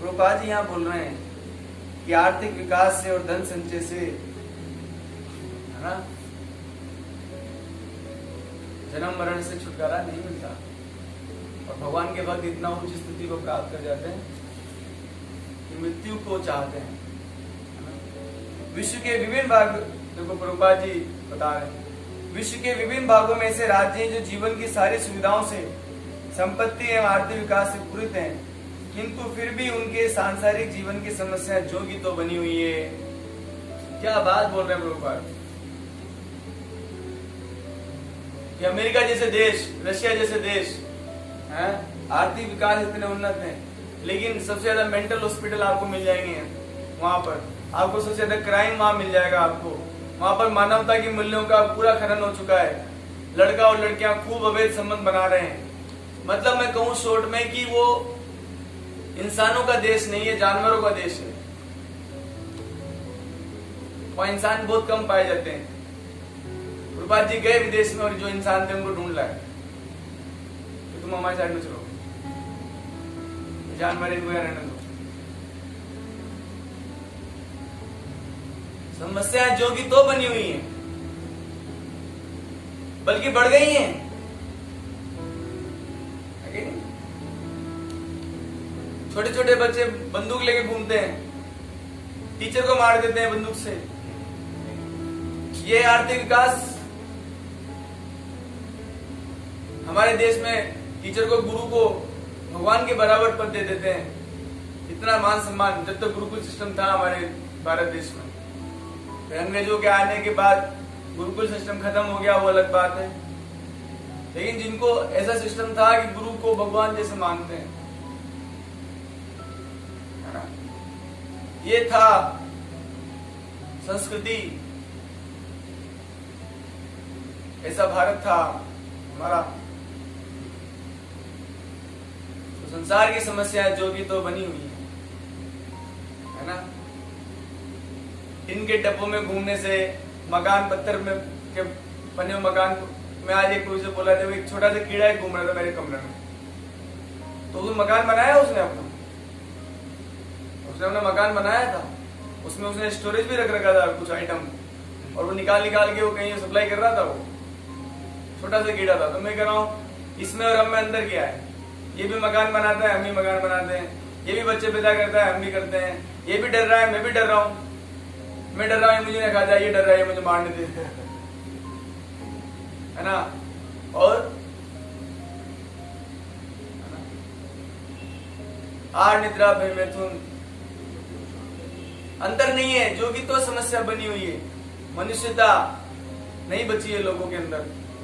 प्रभुपाद जी यहाँ बोल रहे हैं कि आर्थिक विकास से और धन संचय से, है ना, जन्म मरण से छुटकारा नहीं मिलता। और भगवान के भक्त इतना उच्च स्थिति को प्राप्त कर जाते हैं कि मृत्यु को चाहते हैं। विश्व के विभिन्न भाग, देखो प्रभुपाद जी बता रहे हैं, विश्व के विभिन्न भागों में ऐसे राज्य हैं जो जीवन की सारी सुविधाओं से, संपत्ति एवं आर्थिक विकास से पूरित हैं, किंतु फिर भी उनके सांसारिक जीवन की समस्याएं जोगी तो बनी हुई है। क्या बात बोल रहे हैं प्रभुपाद कि अमेरिका जैसे देश, रशिया जैसे देश हैं, आर्थिक विकास इतने उन्नत हैं, लेकिन सबसे ज्यादा मेंटल हॉस्पिटल आपको मिल जाएंगे वहां पर, आपको सबसे ज्यादा क्राइम वहां मिल जाएगा आपको। वहां पर मानवता की मूल्यों का पूरा खनन हो चुका है। लड़का और लड़कियां खूब अवैध संबंध बना रहे हैं। मतलब मैं कहूं शॉर्ट में कि वो इंसानों का देश नहीं है, जानवरों का देश है। वहां इंसान बहुत कम पाए जाते हैं। प्रभुपाद जी गए विदेश में और जो इंसान थे उनको ढूंढ लाए तो तुम हमारे साइड में चलो, जानवर इनको यहाँ रहने दो। समस्याएं जोगी तो बनी हुई हैं, बल्कि बढ़ गई हैं। छोटे छोटे बच्चे बंदूक लेके घूमते हैं, टीचर को मार देते हैं बंदूक से। ये आर्थिक विकास। हमारे देश में टीचर को, गुरु को भगवान के बराबर पद दे देते हैं। इतना मान सम्मान जब तक गुरुकुल सिस्टम था हमारे भारत देश में। अंग्रेजों के आने के बाद गुरुकुल सिस्टम खत्म हो गया, वो अलग बात है। लेकिन जिनको ऐसा सिस्टम था कि गुरु को भगवान जैसे मानते हैं, है ना, ये था संस्कृति, ऐसा भारत था हमारा। तो संसार की समस्याएं जो भी तो बनी हुई है ना। इनके डब्बों में घूमने से, मकान पत्थर में के बने हुए मकान में, आज एक कोई से बोला था, एक छोटा सा कीड़ा ही घूम रहा था मेरे कमरे में, तो उसने मकान बनाया, उसने अपना मकान बनाया था, उसमें उसने स्टोरेज भी रख रखा था कुछ आइटम, और वो निकाल के वो कहीं सप्लाई कर रहा था। वो छोटा सा कीड़ा था। तो मैं कह रहा हूँ इसमें और हम में अंदर क्या है? ये भी मकान बनाता है, हम भी मकान बनाते हैं। ये भी बच्चे पैदा करता है, हम भी करते हैं। ये भी डर रहा है, मैं भी डर रहा हूँ। मैं डर रहा हूँ मुझे ना खा जाए, ये डर रहा है मुझे मारने दे, है ना। और आर निद्रा भय मैथुन, अंतर नहीं है। जो भी तो समस्या बनी हुई है, मनुष्यता नहीं बची है लोगों के अंदर,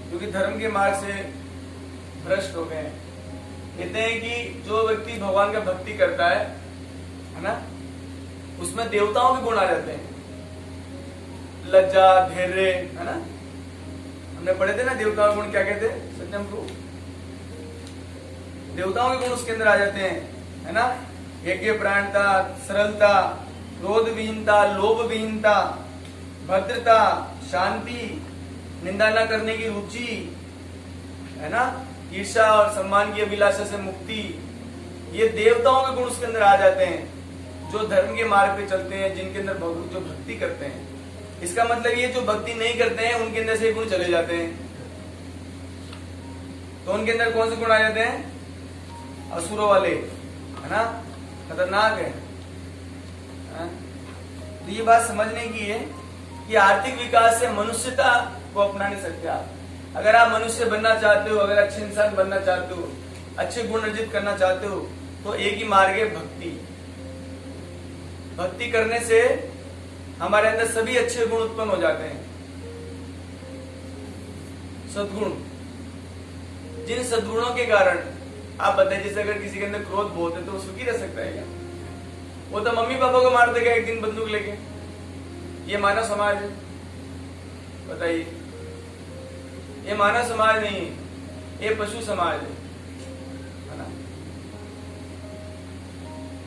क्योंकि धर्म के मार्ग से भ्रष्ट हो गए हैं। कहते हैं कि जो व्यक्ति भगवान का भक्ति करता है ना, उसमें देवताओं के गुण आ जाते हैं। लज्जा, धैर्य, है ना, हमने पढ़े थे ना देवताओं के गुण क्या कहते हैं सत्यम को। देवताओं के गुण उसके अंदर आ जाते हैं, है ना। यज्ञ प्राणता, सरलता, क्रोध विहीनता, लोभ विहीनता, भद्रता, शांति, निंदा न करने की रुचि, है ना, ईर्ष्या और सम्मान की अभिलाषा से मुक्ति। ये देवताओं के गुण उसके अंदर आ जाते हैं, जो धर्म के मार्ग पे चलते हैं, जिनके अंदर जो भक्ति करते हैं। इसका मतलब ये जो भक्ति नहीं करते हैं उनके अंदर से गुण चले जाते हैं। तो उनके अंदर कौन से गुण आ जाते हैं? असुरों वाले, है ना, खतरनाक है। तो ये बात समझने की है कि आर्थिक विकास से मनुष्यता को अपना नहीं सकते आप। अगर आप मनुष्य बनना चाहते हो, अगर अच्छे इंसान बनना चाहते हो, अच्छे गुण अर्जित करना चाहते हो, तो एक ही मार्ग है भक्ति। भक्ति करने से हमारे अंदर सभी अच्छे गुण उत्पन्न हो जाते हैं, सद्गुण। जिन सद्गुणों के कारण आप बताइए, जैसे अगर किसी के अंदर क्रोध बहुत है तो वो सुखी रह सकता है क्या? वो तो मम्मी पापा को मार देगा एक दिन बंदूक लेके। ये मानव समाज है? बताइए, ये मानव समाज नहीं है, ये पशु समाज है ना।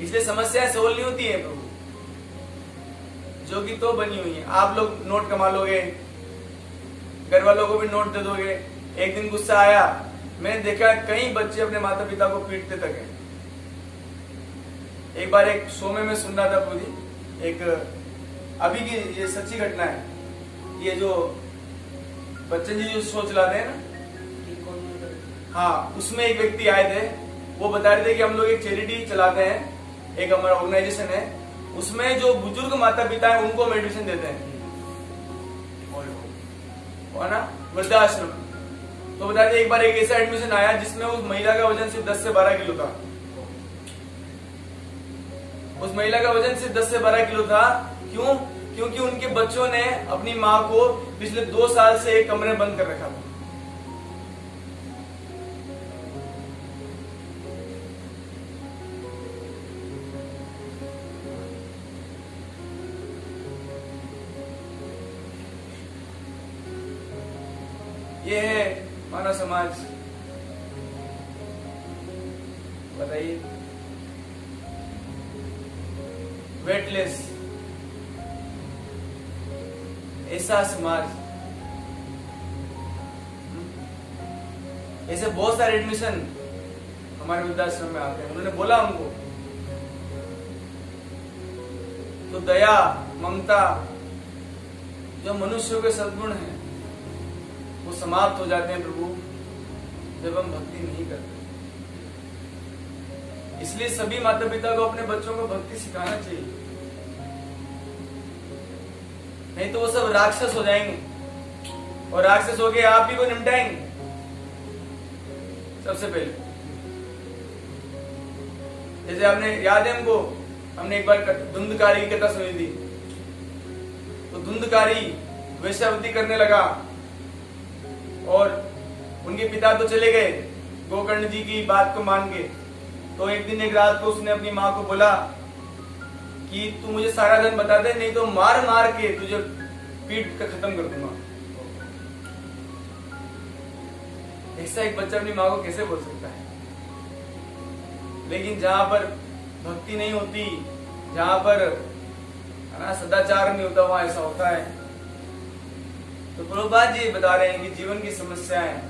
इसलिए समस्याएं सोल्व नहीं होती है प्रभु, जो कि तो बनी हुई है। आप लोग नोट कमा लोगे, घर वालों को भी नोट दे दोगे, एक दिन गुस्सा आया, मैंने देखा कई बच्चे अपने माता पिता को पीटते तक हैं। एक बार एक शो में मैं सुन रहा था पूरी, एक अभी की ये सच्ची घटना है, ये जो बच्चन जी जो शो चलाते हैं ना, हाँ, उसमें एक व्यक्ति आए थे, वो बता रहे थे कि हम लोग एक चैरिटी चलाते हैं, एक हमारा ऑर्गेनाइजेशन है, उसमें जो बुजुर्ग माता पिता है उनको हम एडमिशन देते हैं, और ना वृद्धाश्रम। तो बता रहे एक बार एक ऐसा एडमिशन आया जिसमें उस महिला का वजन सिर्फ 10 से 12 किलो था। उस महिला का वजन सिर्फ 10 से 12 किलो था। क्यों? क्योंकि उनके बच्चों ने अपनी माँ को पिछले 2 साल से एक कमरे में बंद कर रखा था। ये है मानव समाज। बताइए, वेटलेस ऐसा समाज। ऐसे बहुत सारे एडमिशन हमारे वृद्धाश्रम में आते हैं। उन्होंने बोला उनको तो दया, ममता, जो मनुष्यों के सद्गुण हैं वो समाप्त हो जाते हैं प्रभु जब हम भक्ति नहीं करते। इसलिए सभी माता पिता को अपने बच्चों को भक्ति सिखाना चाहिए, नहीं तो वो सब राक्षस हो जाएंगे और राक्षस होके आप ही को निपटाएंगे। सबसे पहले जैसे आपने याद है हमको, हमने एक बार धुंधकारी की कथा सुनी थी। तो धुंधकारी वेश्यावृत्ति करने लगा और उनके पिता तो चले गए गोकर्ण जी की बात को मान के। तो एक दिन एक रात को उसने अपनी माँ को बोला कि तू मुझे सारा धन बता दे, नहीं तो मार मार के तुझे पीट कर खत्म कर दूंगा। ऐसा एक बच्चा अपनी माँ को कैसे बोल सकता है? लेकिन जहां पर भक्ति नहीं होती, जहां पर सदाचार नहीं होता, वहां ऐसा होता है। तो प्रभुपाद जी बता रहे हैं कि जीवन की समस्याएं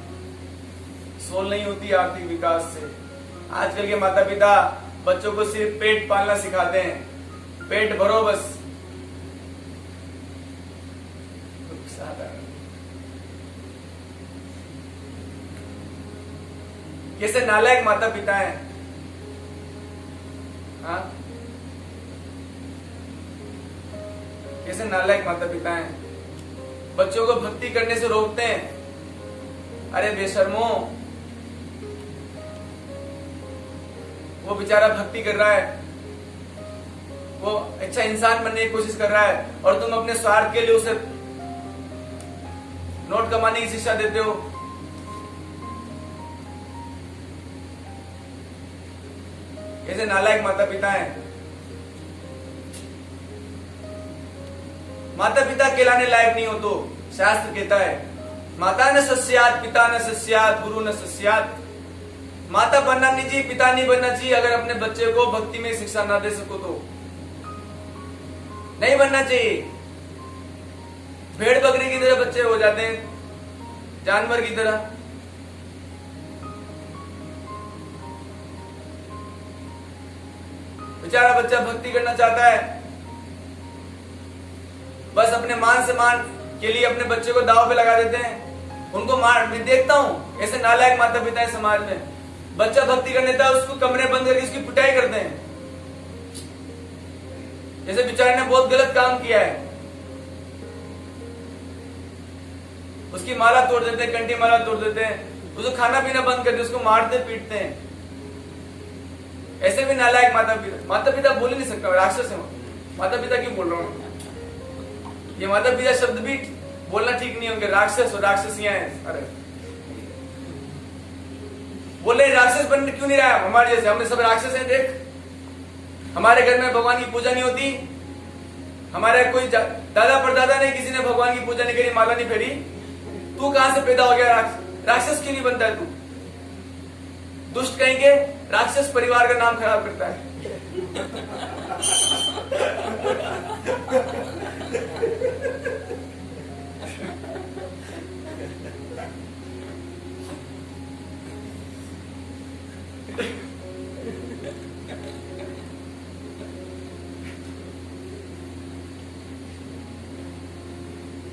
सोल्व नहीं होती आर्थिक विकास से। आजकल के माता पिता बच्चों को सिर्फ पेट पालना सिखाते हैं, पेट भरो बस। कैसे नालायक माता पिता हैं, हाँ? कैसे नालायक माता पिता हैं, बच्चों को भक्ति करने से रोकते हैं। अरे बेशर्मो, वो बेचारा भक्ति कर रहा है, वो अच्छा इंसान बनने की कोशिश कर रहा है और तुम अपने स्वार्थ के लिए उसे नोट कमाने की शिक्षा देते हो। ऐसे नालायक माता पिता हैं। माता पिता कहलाने लायक नहीं हो तो शास्त्र कहता है माता न सस्यात पिता न सस्यात गुरु न सस्यात। माता बनना नहीं चाहिए, पिता नहीं बनना चाहिए अगर अपने बच्चे को भक्ति में शिक्षा ना दे सको तो नहीं बनना चाहिए। भेड़ बकरी की तरह बच्चे हो जाते हैं, जानवर की तरह। बेचारा बच्चा भक्ति करना चाहता है, बस अपने मान सम्मान के लिए अपने बच्चे को दाव पे लगा देते हैं, उनको मार। मैं देखता हूं ऐसे नालायक माता पिता है समाज में। बच्चा भक्ति करने था, उसको कमरे बंद करके उसकी पिटाई करते हैं, जैसे बेचारे ने बहुत गलत काम किया है। उसकी माला तोड़ देते हैं, कंठी माला तोड़ देते हैं, उसको खाना पीना बंद कर दे, उसको मारते पीटते हैं। ऐसे भी नालायक माता पिता। माता पिता बोल ही नहीं सकता, राक्षस है। माता पिता क्यों बोल रहा हूं? ये माता पिता शब्द भी बोलना ठीक नहीं होंगे। राक्षस और राक्षसियां हैं। अरे बोले राक्षस बन क्यों नहीं रहा? हमारे जैसे हमने सब राक्षस हैं। देख, हमारे घर में भगवान की पूजा नहीं होती, हमारे कोई दादा परदादा नहीं किसी ने भगवान की पूजा नहीं करी, माला नहीं फेरी। तू कहां से पैदा हो गया? राक्षस क्यों नहीं बनता है तू? दुष्ट कहेंगे, राक्षस परिवार का नाम खराब करता है।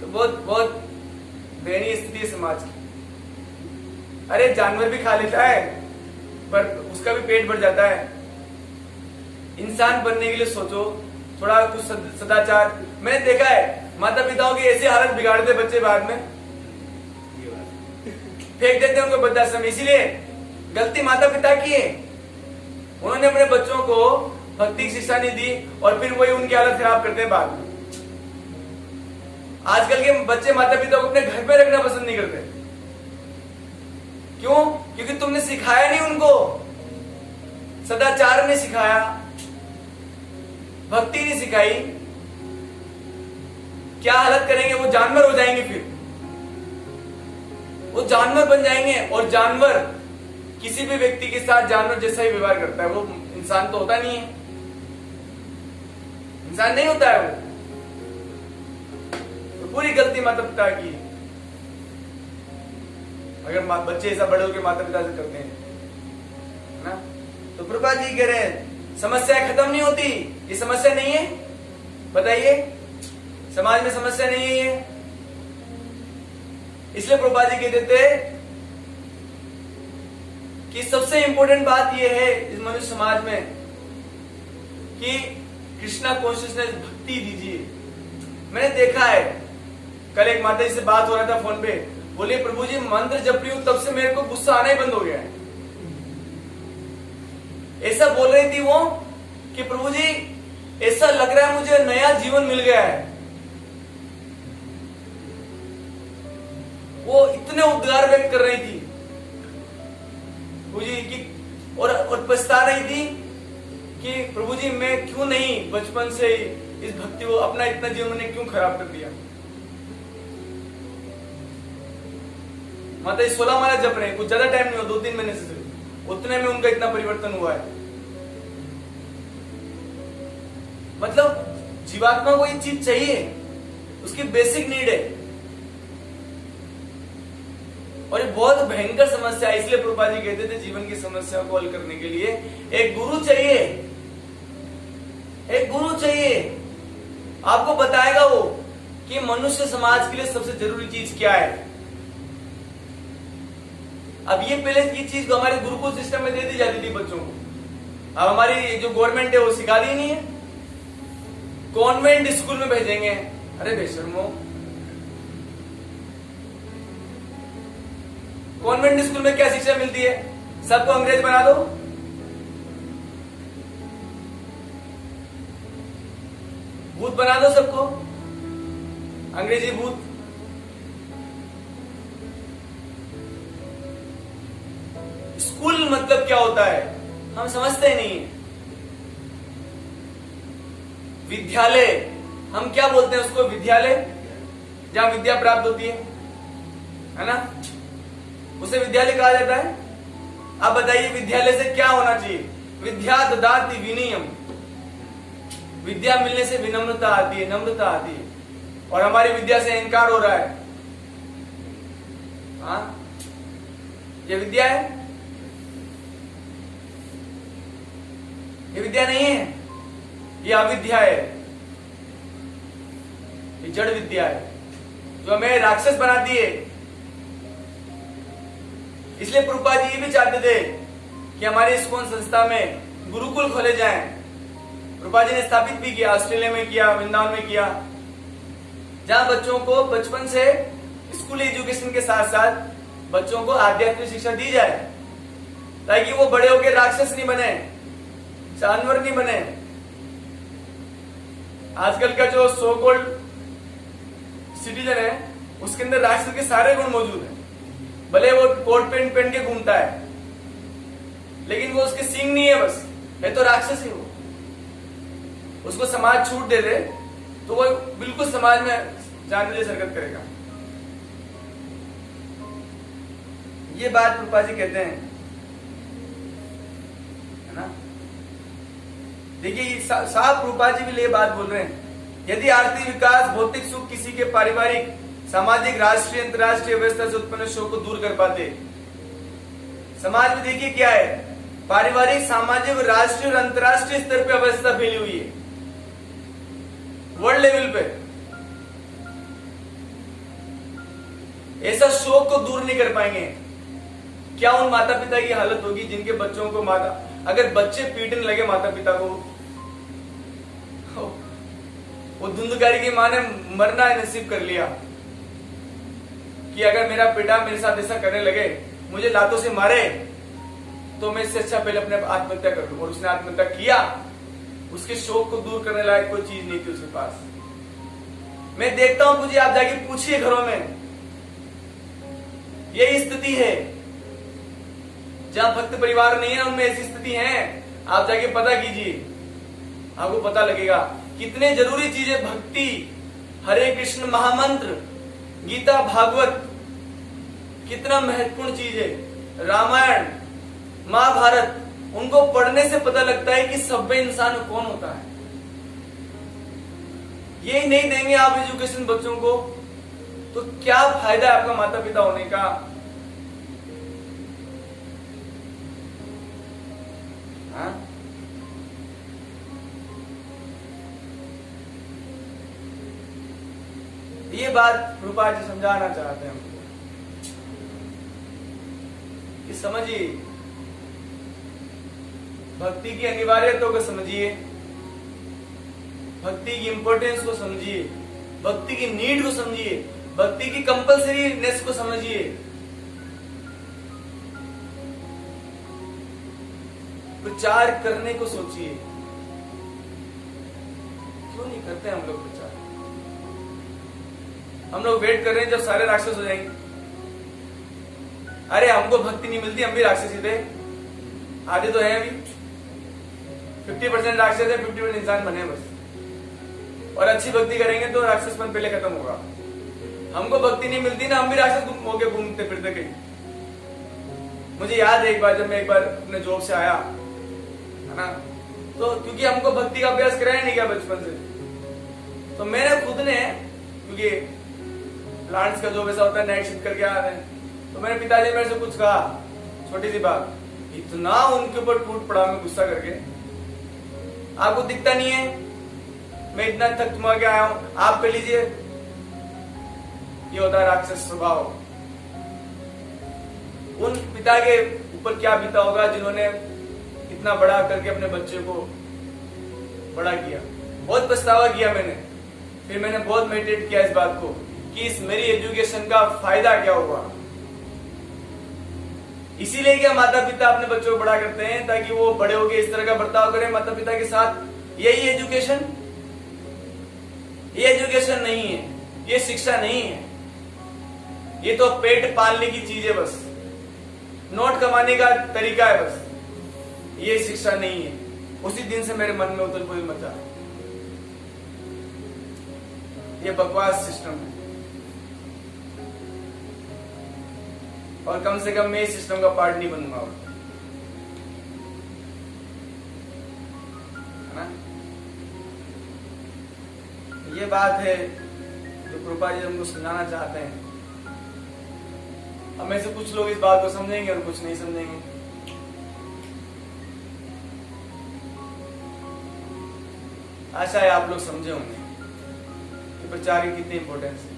तो बहुत बहुत दयनीय स्थिति है समाज की। अरे जानवर भी खा लेता है पर उसका भी पेट भर जाता है। इंसान बनने के लिए सोचो, थोड़ा कुछ सदाचार। मैंने देखा है माता पिताओं की ऐसी हालत बिगाड़ देते बच्चे बाद में, फेंक देते हैं उनको वृद्धाश्रम। इसीलिए गलती माता पिता की है, उन्होंने अपने बच्चों को भक्ति की शिक्षा नहीं दी और फिर वही उनकी हालत खराब करते हैं बाद में। आजकल के बच्चे माता पिता को अपने घर पे रखना पसंद नहीं करते। क्यों? क्योंकि तुमने सिखाया नहीं उनको, सदाचार नहीं सिखाया, भक्ति नहीं सिखाई। क्या हालत करेंगे? वो जानवर हो जाएंगे, फिर वो जानवर बन जाएंगे। और जानवर किसी भी व्यक्ति के साथ जानवर जैसा ही व्यवहार करता है, वो इंसान तो होता नहीं है, इंसान नहीं होता है वो। तो पूरी गलती माता पिता की। अगर बच्चे ऐसा बड़े होकर माता पिता से करते हैं ना, तो प्रभुपाद जी कह रहे हैं समस्या खत्म नहीं होती। ये समस्या नहीं है, बताइए, समाज में समस्या नहीं है ये। इसलिए प्रभुपाद जी कहते थे कि सबसे इंपॉर्टेंट बात यह है इस मनुष्य समाज में कि कृष्णा कॉन्शियसनेस भक्ति दीजिए। मैंने देखा है, कल एक माता जी से बात हो रहा था फोन पे, बोले प्रभु जी मंत्र जप रही हूं तब से मेरे को गुस्सा आना ही बंद हो गया है। ऐसा बोल रही थी वो कि प्रभु जी ऐसा लग रहा है मुझे नया जीवन मिल गया है। वो इतने उद्गार व्यक्त कर रही थी प्रभु जी की, और पछता रही थी कि प्रभु जी मैं क्यों नहीं बचपन से इस भक्ति को, अपना इतना जीवन मैंने क्यों खराब कर दिया। माता 16 माला जप रहे हैं, कुछ ज्यादा टाइम नहीं हो, 2-3 महीने से, उतने में उनका इतना परिवर्तन हुआ है। मतलब जीवात्मा को ये चीज चाहिए, उसकी बेसिक नीड है। और ये बहुत भयंकर समस्या है। इसलिए प्रभुपाद जी कहते थे जीवन की समस्या को हल करने के लिए एक गुरु चाहिए, एक गुरु चाहिए। आपको बताएगा वो कि मनुष्य समाज के लिए सबसे जरूरी चीज क्या है। अब ये पहले की चीज हमारे गुरुकुल सिस्टम में दे दी जाती थी बच्चों को, अब हमारी जो गवर्नमेंट है वो सिखा रही नहीं है, कॉन्वेंट स्कूल में भेजेंगे। अरे बेशर्मो, कॉन्वेंट स्कूल में क्या शिक्षा मिलती है? सबको अंग्रेज बना दो, भूत बना दो सबको, अंग्रेजी भूत। स्कूल मतलब क्या होता है हम समझते ही नहीं है। विद्यालय हम क्या बोलते हैं उसको? विद्यालय, जहां विद्या प्राप्त होती है ना, उसे विद्यालय कहा जाता है। अब बताइए विद्यालय से क्या होना चाहिए? विद्या ददाति विनयम, विद्या मिलने से विनम्रता आती है, नम्रता आती है। और हमारी विद्या से इनकार हो रहा है। हाँ, ये विद्या है? ये विद्या नहीं है, ये अविद्या है, ये जड़ विद्या है जो हमें राक्षस बनाती है। इसलिए प्रभुपाद जी ये भी चाहते थे कि हमारे इस्कॉन संस्था में गुरुकुल खोले जाएं। प्रभुपाद जी ने स्थापित भी किया, ऑस्ट्रेलिया में किया, वृंदावन में किया, जहां बच्चों को बचपन से स्कूल एजुकेशन के साथ साथ बच्चों को आध्यात्मिक शिक्षा दी जाए, ताकि वो बड़े होकर राक्षस नहीं बने, जानवर नहीं बने। आजकल का जो सो कॉल्ड सिटीजन है उसके अंदर राक्षस के सारे गुण मौजूद हैं। भले वो कोट पेंट पहन के घूमता है, लेकिन वो उसके सींग नहीं है, बस है तो राक्षस ही वो। उसको समाज छूट दे दे तो वो बिल्कुल समाज में जानवर जैसी हरकत करेगा। ये बात प्रभुपाद जी कहते हैं, है ना। देखिए साफ प्रभुपाद जी भी ये बात बोल रहे हैं, यदि आर्थिक विकास, भौतिक सुख किसी के पारिवारिक, सामाजिक, राष्ट्रीय, अंतर्राष्ट्रीय व्यवस्था से उत्पन्न शोक को दूर कर पाते। समाज में देखिए क्या है, पारिवारिक, सामाजिक, राष्ट्रीय और अंतर्राष्ट्रीय स्तर पे अवस्था फैली हुई है, वर्ल्ड लेवल पे। ऐसा शोक को दूर नहीं कर पाएंगे। क्या उन माता पिता की हालत होगी जिनके बच्चों को अगर बच्चे पीटने लगे माता पिता को, वो धुंधकारी की माँ ने मरना नसीब कर लिया कि अगर मेरा बेटा मेरे साथ ऐसा करने लगे, मुझे लातों से मारे, तो मैं इससे अच्छा पहले अपने आत्महत्या कर लूं। और उसने आत्महत्या किया। उसके शोक को दूर करने लायक कोई चीज नहीं थी उसके पास। मैं देखता हूं, मुझे आप जाके पूछिए घरों में, यही स्थिति है। जहां भक्त परिवार नहीं है उनमें ऐसी स्थिति है। आप जाके पता कीजिए, आपको पता लगेगा कितने जरूरी चीजें भक्ति, हरे कृष्ण महामंत्र, गीता भागवत कितना महत्वपूर्ण चीज है। रामायण महाभारत, उनको पढ़ने से पता लगता है कि सभ्य इंसान कौन होता है। यही नहीं देंगे आप एजुकेशन बच्चों को, तो क्या फायदा है आपका माता पिता होने का। हाँ? ये बात रूपा जी समझाना चाहते हैं हमको कि समझिए, भक्ति की अनिवार्यता को समझिए, भक्ति की इंपॉर्टेंस को समझिए, भक्ति की नीड को समझिए, भक्ति की कंपल्सरीनेस को समझिए। प्रचार करने को सोचिए। क्यों नहीं करते हम लोग प्रचार? हम लोग वेट कर रहे हैं जब सारे राक्षस हो जाएंगे। अरे हमको भक्ति नहीं मिलती, हम भी राक्षस ही थे। आधे तो हैं अभी, 50% राक्षस है, 50% इंसान बने बस। और अच्छी भक्ति करेंगे तो राक्षसपन पहले खत्म होगा। हमको भक्ति नहीं मिलती ना, हम भी राक्षस होके घूमते फिरते कहीं। मुझे याद है एक बार, जब मैं एक बार अपने जॉब से आया, है ना, तो क्योंकि हमको भक्ति का अभ्यास कराया नहीं गया बचपन से, तो मैंने खुद ने, क्योंकि प्लांट्स का जॉब ऐसा होता है, नाइट शिफ्ट करके आ रहे हैं, तो मेरे पिताजी मेरे से कुछ कहा, छोटी सी बात, इतना उनके ऊपर टूट पड़ा मैं गुस्सा करके। आपको दिखता नहीं है मैं इतना थक थमा के आया हूं, आप कर लीजिए। ये होता है राक्षस स्वभाव। उन पिता के ऊपर क्या बीता होगा जिन्होंने इतना बड़ा करके अपने बच्चे को बड़ा किया। बहुत पछतावा किया मैंने, फिर मैंने बहुत मेडिटेट किया इस बात को कि इस मेरी एजुकेशन का फायदा क्या हुआ। इसीलिए क्या माता पिता अपने बच्चों को बड़ा करते हैं, ताकि वो बड़े होकर इस तरह का बर्ताव करें माता पिता के साथ। यही एजुकेशन, ये एजुकेशन नहीं है, ये शिक्षा नहीं है, ये तो पेट पालने की चीज है बस, नोट कमाने का तरीका है बस, ये शिक्षा नहीं है। उसी दिन से मेरे मन में उथल पुथल मचा। ये बकवास सिस्टम है, और कम से कम मैं इस सिस्टम का पार्ट नहीं बनूंगा, है ना। ये बात है जो कृपा जी हमको समझाना चाहते हैं। हमें से कुछ लोग इस बात को समझेंगे और कुछ नहीं समझेंगे। आशा है आप लोग समझे होंगे कि प्रचार की कितनी इंपॉर्टेंस है।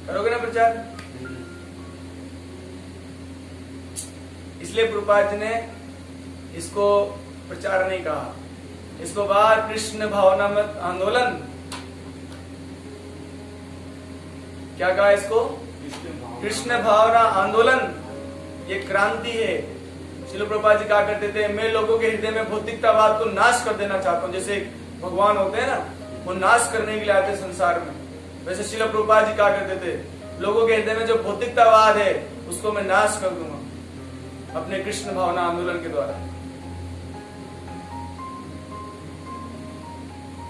करोगे ना प्रचार? इसलिए प्रभुपाद जी ने इसको प्रचार नहीं कहा, इसको बाहर कृष्ण भावनामत आंदोलन। क्या कहा इसको? कृष्ण भावना आंदोलन। ये क्रांति है। श्रील प्रभुपाद जी कहा करते थे, मैं लोगों के हृदय में भौतिकतावाद को नाश कर देना चाहता हूं। जैसे भगवान होते हैं ना, वो नाश करने के लिए आते संसार में, वैसे श्रील प्रभुपाद जी कहा करते थे, लोगों के हृदय में जो भौतिकतावाद है उसको मैं नाश कर दूंगा अपने कृष्ण भावना आंदोलन के द्वारा।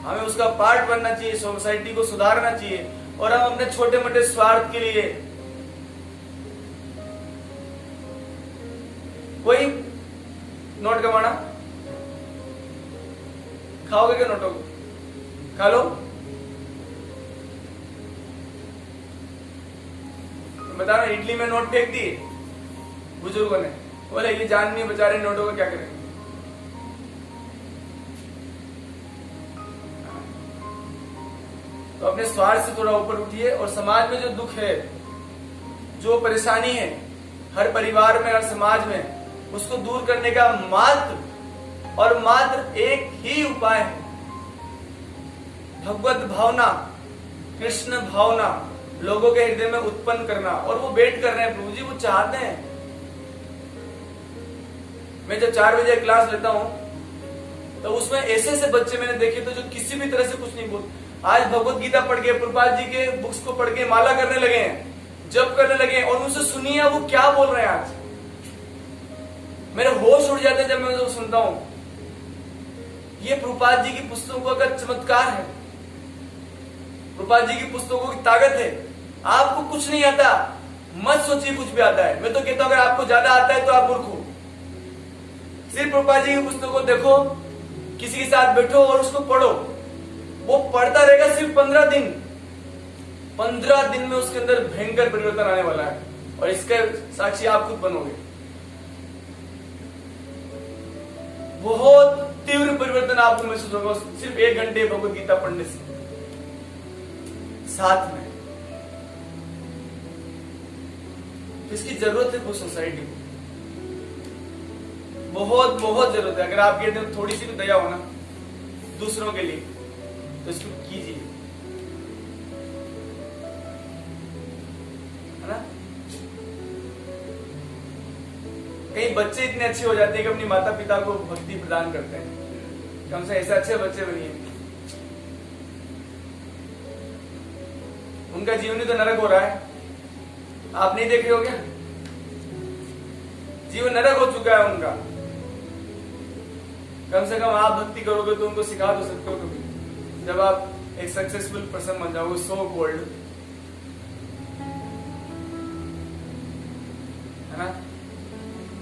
हमें उसका पार्ट बनना चाहिए, सोसाइटी को सुधारना चाहिए, और हम अपने छोटे मोटे स्वार्थ के लिए कोई नोट कमाना, खाओगे क्या नोटों को? खा लो। बता रहा, इडली में नोट फेंक दिए बुजुर्गों ने, बोले ये जान नहीं बचा रहे नोटों को क्या करेंगे। तो अपने स्वार्थ से थोड़ा ऊपर उठिए और समाज में जो दुख है, जो परेशानी है हर परिवार में, हर समाज में, उसको दूर करने का मात्र और मात्र एक ही उपाय है, भगवत भावना, कृष्ण भावना लोगों के हृदय में उत्पन्न करना। और वो वेट कर रहे हैं प्रभु जी, वो चाहते हैं। मैं जब 4 बजे क्लास लेता हूं तो उसमें ऐसे ऐसे बच्चे मैंने देखे तो जो किसी भी तरह से कुछ नहीं बोलते। आज भगवत गीता पढ़ के, प्रभुपाद जी के बुक्स को पढ़ के माला करने लगे हैं, जप करने लगे हैं, और उनसे सुनिए वो क्या बोल रहे हैं। आज मेरे होश उड़ जाते हैं जब मैं उनको सुनता हूं। ये प्रभुपाद जी की पुस्तकों का चमत्कार है, प्रभुपाद जी की पुस्तकों की ताकत है। आपको कुछ नहीं आता, मत सोचिए कुछ भी आता है। मैं तो कहता हूं अगर आपको ज्यादा आता है तो आप मूर्ख हो। सिर्फ प्रभुपाद जी की पुस्तकों को देखो, किसी के साथ बैठो और उसको पढ़ो। वो पढ़ता रहेगा सिर्फ 15 दिन। 15 दिन में उसके अंदर भयंकर परिवर्तन आने वाला है, और इसका साक्षी आप खुद बनोगे। बहुत तीव्र परिवर्तन आपको महसूस होगा सिर्फ 1 घंटे भगवत गीता पढ़ने से। साथ में इसकी जरूरत है पूरी सोसाइटी को, बहुत बहुत जरूरत है। अगर आपके अंदर थोड़ी सी भी दया हो ना दूसरों के लिए, तो इसको कीजिए, है ना। कई बच्चे इतने अच्छे हो जाते हैं कि अपनी माता पिता को भक्ति प्रदान करते हैं। कम से ऐसे अच्छे बच्चे बनिए। उनका जीवन ही तो नरक हो रहा है, आप नहीं देख रहे हो क्या? जीवन नरक हो चुका है उनका। कम से कम आप भक्ति करोगे तो उनको सिखा तो सकते हो कभी, जब आप एक सक्सेसफुल पर्सन बन जाओगे, सो कॉल्ड, है ना।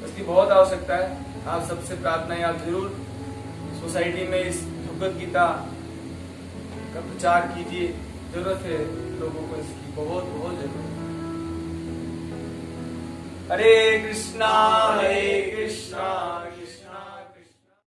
उसकी बहुत आवश्यकता है। आप सबसे प्रार्थना है, आप जरूर सोसाइटी में इस भगवत गीता का प्रचार कीजिए। जरूरत है लोगों को इसकी, बहुत बहुत जरूरत है। हरे कृष्णा कृष्णा